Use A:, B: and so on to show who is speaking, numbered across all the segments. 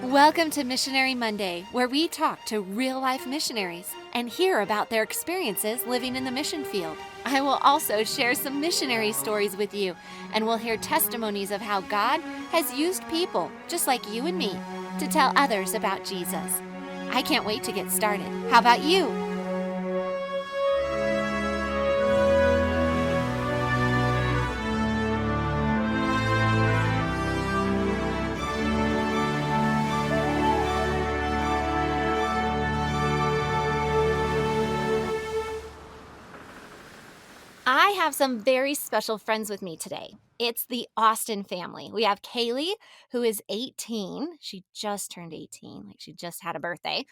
A: Welcome to Missionary Monday, where we talk to real-life missionaries and hear about their experiences living in the mission field. I will also share some missionary stories with you, and we'll hear testimonies of how God has used people, just like you and me, to tell others about Jesus. I can't wait to get started. How about you? I have some very special friends with me today. It's the Austin family. We have Kaylee, who is 18. She just turned 18, like she just had a birthday,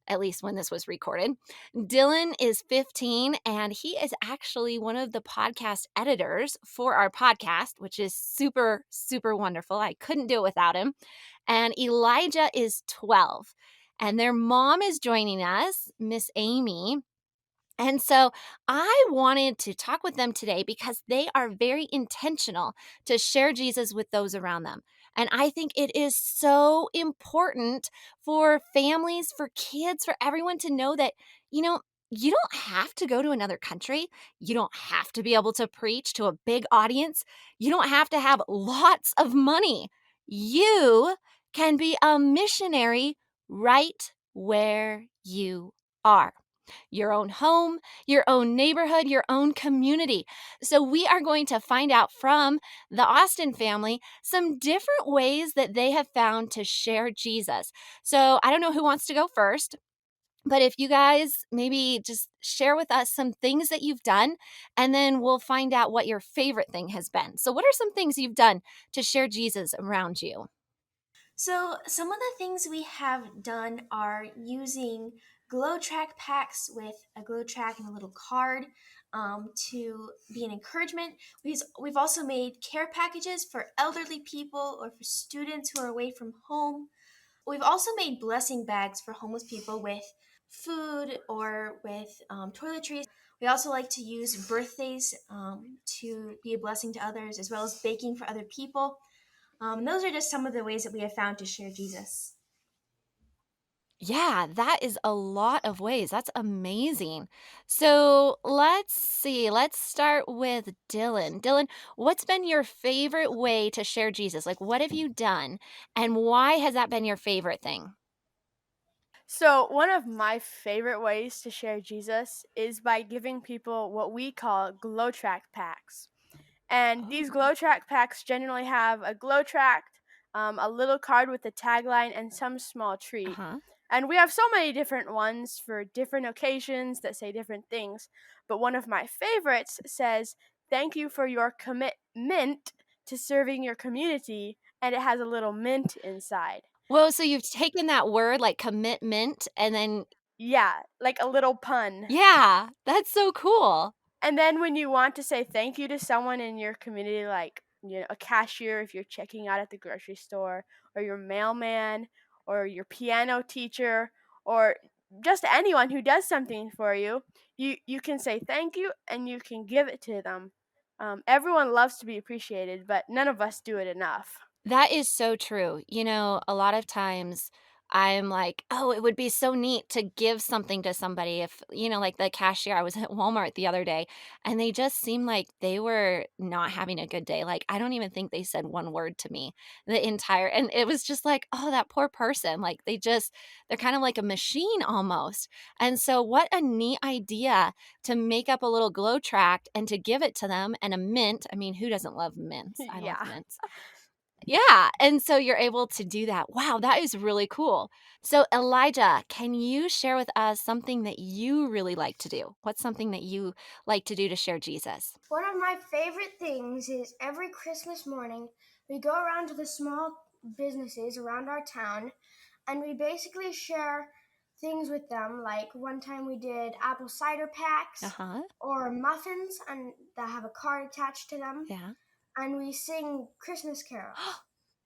A: at least when this was recorded. Dylan is 15, and he is actually one of the podcast editors for our podcast, which is super, super wonderful. I couldn't do it without him. And Elijah is 12, and their mom is joining us, Miss Amy. And so I wanted to talk with them today because they are very intentional to share Jesus with those around them. And I think it is so important for families, for kids, for everyone to know that, you don't have to go to another country. You don't have to be able to preach to a big audience. You don't have to have lots of money. You can be a missionary right where you are, your own home, your own neighborhood, your own community. So we are going to find out from the Austin family some different ways that they have found to share Jesus. So I don't know who wants to go first, but if you guys maybe just share with us some things that you've done, and then we'll find out what your favorite thing has been. So what are some things you've done to share Jesus around you?
B: So, some of the things we have done are using glow track packs with a glow track and a little card to be an encouragement. We've also made care packages for elderly people or for students who are away from home. We've also made blessing bags for homeless people with food or with toiletries. We also like to use birthdays to be a blessing to others, as well as baking for other people. And those are just some of the ways that we have found to share Jesus.
A: Yeah, that is a lot of ways. That's amazing. So let's see. Let's start with Dylan. Dylan, what's been your favorite way to share Jesus? Like, what have you done? And why has that been your favorite thing?
C: So, one of my favorite ways to share Jesus is by giving people what we call glow track packs. And these
A: Oh,
C: glow track packs generally have a glow tract, a little card with a tagline, and some small treat.
A: uh-huh.
C: And we have so many different ones for different occasions that say different things. But one of my favorites says, "Thank you for your commitment to serving your community." And it has a little mint inside.
A: Well, so you've taken that word like commitment and then,
C: Yeah, like a little pun.
A: yeah, that's so cool.
C: And then when you want to say thank you to someone in your community, like, a cashier if you're checking out at the grocery store, or your mailman, or your piano teacher, or just anyone who does something for you, you can say thank you and you can give it to them. Everyone loves to be appreciated, but none of us do it enough.
A: That is so true. A lot of times I'm like, oh, it would be so neat to give something to somebody if, like the cashier. I was at Walmart the other day and they just seemed like they were not having a good day. Like, I don't even think they said one word to me and it was just like, oh, that poor person. Like, they're kind of like a machine almost. And so, what a neat idea to make up a little glow tract and to give it to them and a mint. I mean, who doesn't love mints? I love
C: Yeah.
A: mints. Yeah, and so you're able to do that. Wow, that is really cool. So, Elijah, can you share with us something that you really like to do? What's something that you like to do to share Jesus?
D: One of my favorite things is every Christmas morning we go around to the small businesses around our town and we basically share things with them. Like one time we did apple cider packs
A: Uh-huh.
D: or muffins and that have a card attached to them,
A: Yeah.
D: and we sing Christmas carols.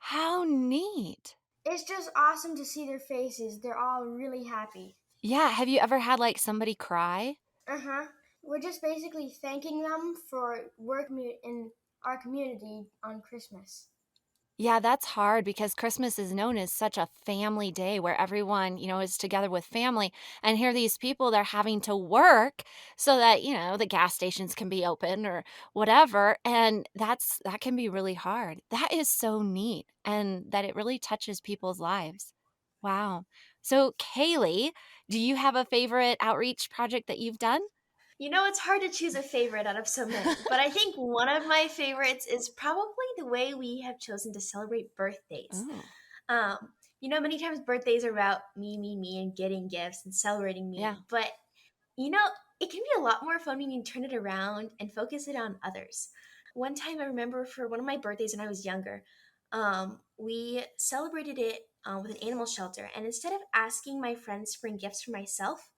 A: How neat.
D: It's just awesome to see their faces. They're all really happy.
A: Yeah, have you ever had like somebody cry?
D: Uh-huh. We're just basically thanking them for work in our community on Christmas.
A: Yeah, that's hard because Christmas is known as such a family day where everyone, is together with family. And here these people, they're having to work so that, the gas stations can be open or whatever. And that can be really hard. That is so neat. And that it really touches people's lives. Wow. So, Kaylee, do you have a favorite outreach project that you've done?
B: It's hard to choose a favorite out of so many, but I think one of my favorites is probably the way we have chosen to celebrate birthdays.
A: Oh,
B: Many times birthdays are about me, me, me, and getting gifts and celebrating
A: yeah.
B: me, but you know, it can be a lot more fun when you turn it around and focus it on others. One time I remember for one of my birthdays when I was younger, we celebrated it with an animal shelter. And instead of asking my friends to bring gifts for myself,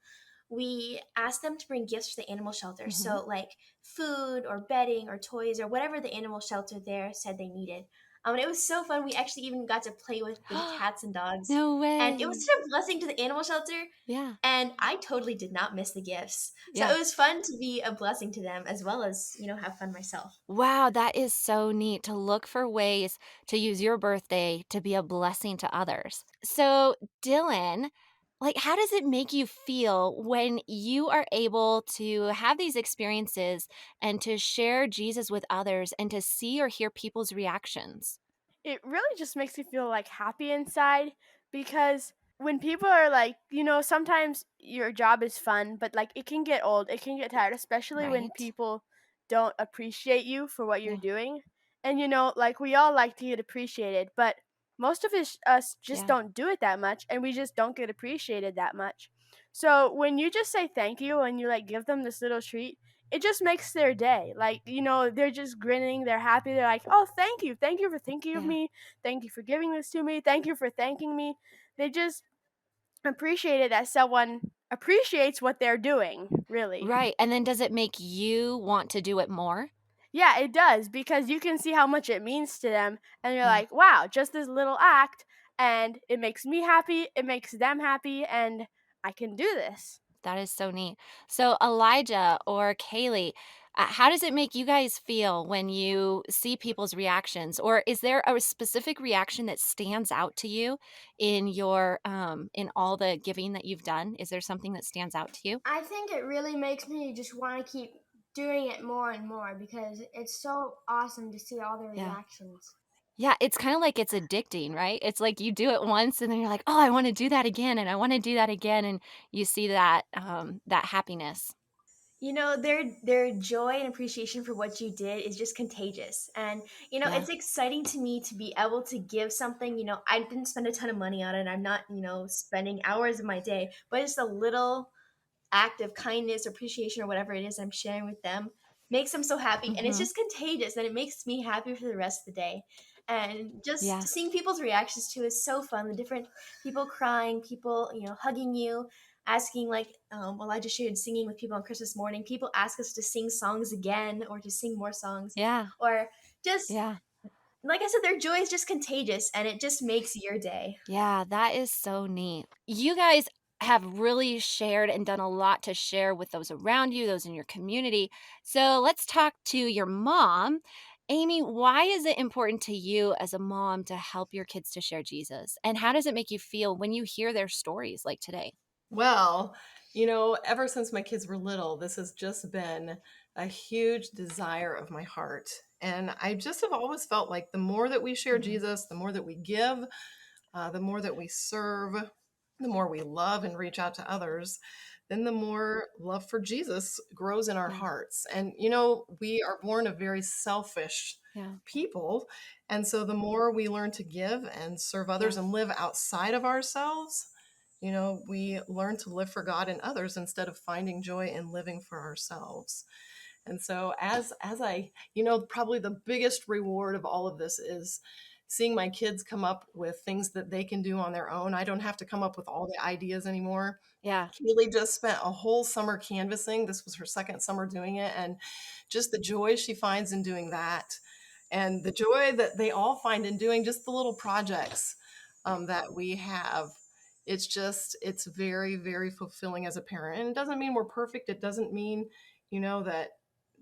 B: we asked them to bring gifts for the animal shelter.
A: Hmm.
B: So, like food or bedding or toys or whatever the animal shelter there said they needed. And it was so fun. We actually even got to play with the cats and dogs.
A: No
B: And it
A: way.
B: was such a blessing to the animal shelter.
A: Yeah.
B: And I totally did not miss the gifts. So
A: Yeah.
B: it was fun to be a blessing to them as well as, have fun myself.
A: Wow, that is so neat to look for ways to use your birthday to be a blessing to others. So, Dylan, how does it make you feel when you are able to have these experiences and to share Jesus with others and to see or hear people's reactions?
C: It really just makes me feel like happy inside because when people are like, sometimes your job is fun, but like it can get old, it can get tired, especially when
A: Right?
C: people don't appreciate you for what you're
A: Yeah.
C: doing. And like we all like to get appreciated, but most of us just
A: Yeah.
C: don't do it that much and we just don't get appreciated that much. So when you just say thank you and you like give them this little treat, it just makes their day. Like, they're just grinning, they're happy, they're like, "Oh, thank you. Thank you for thinking of
A: Yeah.
C: me. Thank you for giving this to me. Thank you for thanking me." They just appreciate it as someone appreciates what they're doing, really.
A: Right. And then does it make you want to do it more?
C: Yeah, it does because you can see how much it means to them and you're
A: Yeah.
C: like, "Wow, just this little act and it makes me happy, it makes them happy and I can do this."
A: That is so neat. So, Elijah or Kaylee, how does it make you guys feel when you see people's reactions? Or is there a specific reaction that stands out to you in in all the giving that you've done? Is there something that stands out to you?
D: I think it really makes me just want to keep doing it more and more because it's so awesome to see all the
A: Yeah.
D: reactions.
A: Yeah, it's kind of like it's addicting, right? It's like you do it once and then you're like, "Oh, I want to do that again and I want to do that again." And you see that happiness.
B: Their joy and appreciation for what you did is just contagious. And
A: Yeah.
B: it's exciting to me to be able to give something. I didn't spend a ton of money on it. I'm not, spending hours of my day, but just a little act of kindness, appreciation, or whatever it is I'm sharing with them makes them so happy. And it's
A: Mhm.
B: just contagious and it makes me happy for the rest of the day. And just
A: Yeah.
B: seeing people's reactions too is so fun. The different people crying, people, hugging you, asking, like Elijah shared, singing with people on Christmas morning. People ask us to sing songs again or to sing more songs.
A: Yeah.
B: Or just,
A: Yeah.
B: like I said, their joy is just contagious and it just makes your day.
A: Yeah, that is so neat. You guys have really shared and done a lot to share with those around you, those in your community. So let's talk to your mom. Amy, why is it important to you as a mom to help your kids to share Jesus? And how does it make you feel when you hear their stories like today?
E: Well, ever since my kids were little, this has just been a huge desire of my heart. And I just have always felt like the more that we share
A: Mhm.
E: Jesus, the more that we give, the more that we serve, the more we love and reach out to others, then the more love for Jesus grows in our
A: Yeah.
E: hearts. And, we are born of very selfish
A: Yeah.
E: people. And so the more we learn to give and serve others
A: Yeah.
E: and live outside of ourselves, we learn to live for God and others instead of finding joy in living for ourselves. And so as I, probably the biggest reward of all of this is seeing my kids come up with things that they can do on their own. I don't have to come up with all the ideas anymore.
A: Yeah.
E: Kaylee just spent a whole summer canvassing. This was her second summer doing it. And just the joy she finds in doing that, and the joy that they all find in doing just the little projects that we have. It's very, very fulfilling as a parent. And it doesn't mean we're perfect. It doesn't mean, that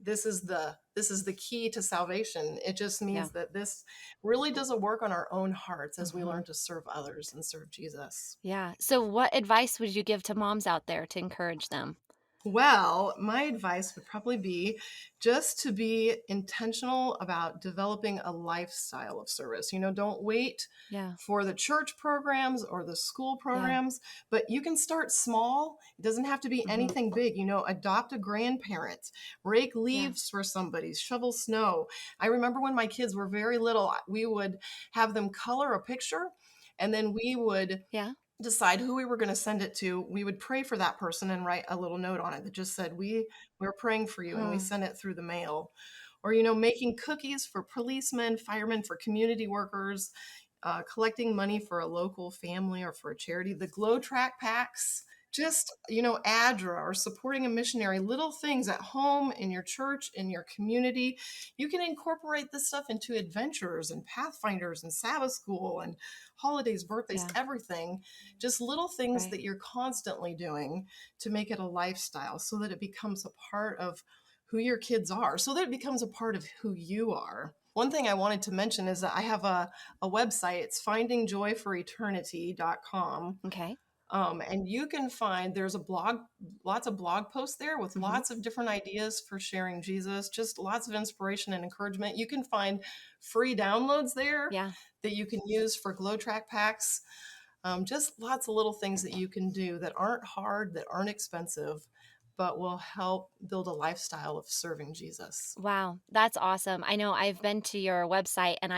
E: this is the key to salvation. It just
A: Yeah.
E: means that this really does a work on our own hearts as we
A: Mhm.
E: learn to serve others and serve Jesus.
A: Yeah. So what advice would you give to moms out there to encourage them?
E: Well, my advice would probably be just to be intentional about developing a lifestyle of service. Don't wait
A: Yeah.
E: for the church programs or the school
A: Yeah.
E: programs, but you can start small. It doesn't have to be
A: Mhm.
E: anything big. Adopt a grandparent, rake
A: Yeah.
E: leaves for somebody, shovel snow. I remember when my kids were very little, we would have them color a picture, and then we would
A: Yeah.
E: decide who we were going to send it to. We would pray for that person and write a little note on it that just said, we're praying for you, and we
A: Hmm.
E: send it through the mail. Or, making cookies for policemen, firemen, for community workers, collecting money for a local family or for a charity, the glow track packs, just, ADRA, or supporting a missionary, little things at home, in your church, in your community. You can incorporate this stuff into adventures and pathfinders and Sabbath school and holidays, birthdays,
A: Yeah.
E: everything. Just little things
A: Right.
E: that you're constantly doing to make it a lifestyle, so that it becomes a part of who your kids are, so that it becomes a part of who you are. One thing I wanted to mention is that I have a website. It's findingjoyforeternity.com.
A: Okay.
E: And you can find, there's lots of blog posts there with
A: Mhm.
E: lots of different ideas for sharing Jesus, just lots of inspiration and encouragement. You can find free downloads there
A: Yeah.
E: that you can use for glow track packs. Just lots of little things that you can do that aren't hard, that aren't expensive, but will help build a lifestyle of serving Jesus.
A: Wow, that's awesome. I know I've been to your website and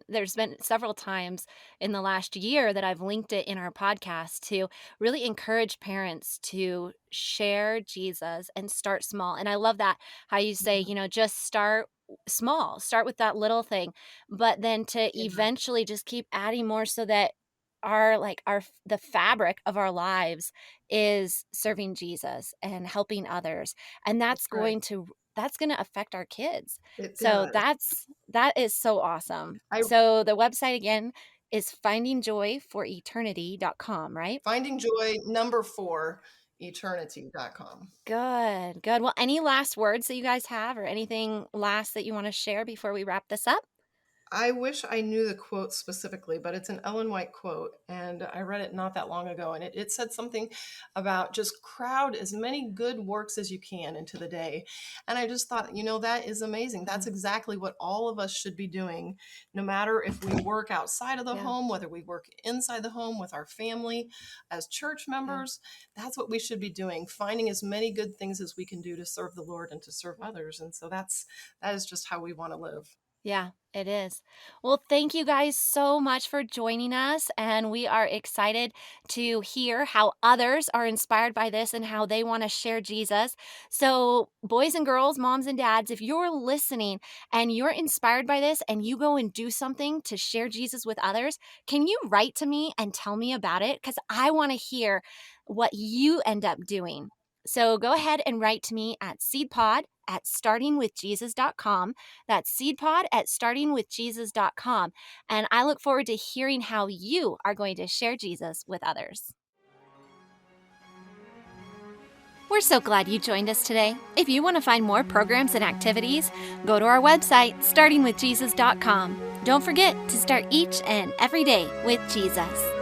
A: there's been several times in the last year that I've linked it in our podcast to really encourage parents to share Jesus and start small. And I love that how you say, just start small, start with that little thing, but then to
E: Yeah,
A: eventually just keep adding more so that the fabric of our lives is serving Jesus and helping others. And
E: that's right.
A: that's going to affect our kids.
E: It
A: So
E: does.
A: that is so awesome.
E: I
A: So the website again is findingjoyforeternity.com, right?
E: Finding Joy number 4 eternity.com.
A: Good. Good. Well, any last words that you guys have or anything last that you want to share before we wrap this up?
E: I wish I knew the quote specifically, but it's an Ellen White quote, and I read it not that long ago, and it said something about just crowd as many good works as you can into the day. And I just thought, that is amazing. That's
A: Mhm.
E: exactly what all of us should be doing, no matter if we work outside of the
A: Yeah.
E: home, whether we work inside the home with our family, as church
A: Yeah.
E: members. That's what we should be doing, finding as many good things as we can do to serve the Lord and to serve others. And so that is just how we want to live.
A: Yeah, it is. Well, thank you guys so much for joining us. And we are excited to hear how others are inspired by this and how they want to share Jesus. So, boys and girls, moms and dads, if you're listening and you're inspired by this and you go and do something to share Jesus with others, can you write to me and tell me about it? Because I want to hear what you end up doing. So go ahead and write to me at seedpod@startingwithjesus.com. That's seedpod@startingwithjesus.com. And I look forward to hearing how you are going to share Jesus with others. We're so glad you joined us today. If you want to find more programs and activities, go to our website, startingwithjesus.com. Don't forget to start each and every day with Jesus.